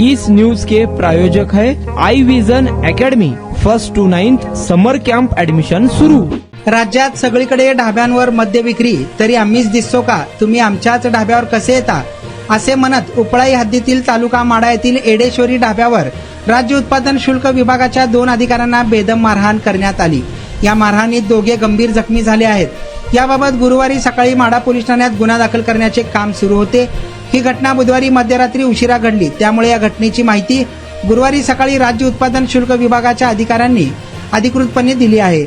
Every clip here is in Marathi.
इस न्यूज के प्रायोजक है Aai vision academy. 1st to 9th summer camp admission सुरू। राज्यात सगळीकडे ढाब्यांवर मद्य विक्री, तरी आम्हीच दिसतो का? तुम्ही आमच्याच ढाब्यावर कसे येता? असे म्हणत उपळाई हद्दीतील तालुका माडा येथील एडेश्वरी ढाब्यावर राज्य उत्पादन शुल्क विभागाच्या 2 अधिकाऱ्यांना बेदम मारहाण करण्यात आली। या मारहाणीत दोघे गंभीर जखमी झाले आहेत। याबाबत गुरुवारी सकाळी माडा पोलीस ठाण्यात गुन्हा दाखल करण्याचे काम सुरू होते। ही घटना बुधवारी मध्यरात्री उशिरा घडली, त्यामुळे या घटनेची माहिती गुरुवारी सकाळी राज्य उत्पादन शुल्क विभागाच्या अधिकाऱ्यांनी अधिकृतपणे दिली आहे।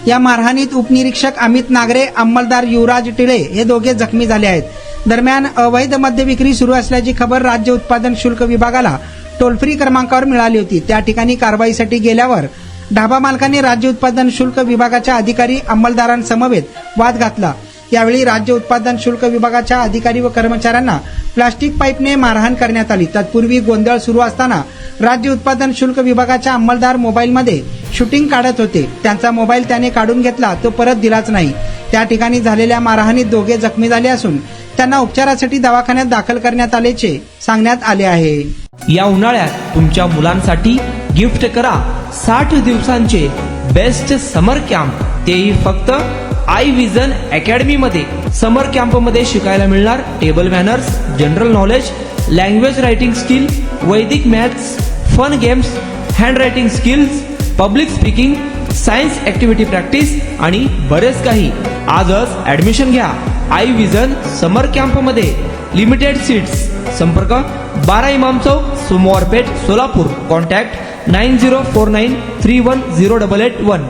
या मारहाणीत उपनिरीक्षक अमित नागरे, अंमलदार युवराज टिळे हे दोघे जखमी झाले आहेत। दरम्यान अवैध मद्य विक्री सुरू असल्याची खबर राज्य उत्पादन शुल्क विभागाला टोल फ्री क्रमांकावर मिळाली होती। त्या ठिकाणी कारवाईसाठी गेल्यावर ढाबा मालकांनी राज्य उत्पादन शुल्क विभागाच्या अधिकारी अंमलदारांसमवेत वाद घातला। यावेळी राज्य उत्पादन शुल्क विभागाच्या अधिकारी व कर्मचाऱ्यांना प्लास्टिक पाईपने मारहाण करण्यात आली। तत्पूर्वी गोंधळ सुरू असताना राज्य उत्पादन शुल्क विभागाच्या अंमलदार मोबाईलमध्ये शूटिंग काढत होते। त्यांचा मोबाईल त्याने काढून घेतला, तो परत दिलाच नाही। त्या ठिकाणी झालेल्या मारहाणीत दोघे जखमी झाले असून त्यांना उपचारासाठी दवाखान्यात दाखल करण्यात आल्याचे सांगण्यात आले आहे। या उन्हाळ्यात तुमच्या मुलांसाठी गिफ्ट करा 60 दिवसांचे बेस्ट समर कॅम्प, तेही फक्त आई विजन अकॅडमी मध्ये। समर कॅम्प मध्ये शिकायला मिळणार table manners, general knowledge, language writing skill, Vedic maths, fun games, hand writing skills, public speaking, science activity practice आणि बरेच काही। आजच ऍडमिशन घ्या आई विजन समर कॅम्प मध्ये। Limited seats. संपर्क 12 इमाम चौक, सोमवारपेठ, सोलापूर। कॉन्टॅक्ट 9049310881।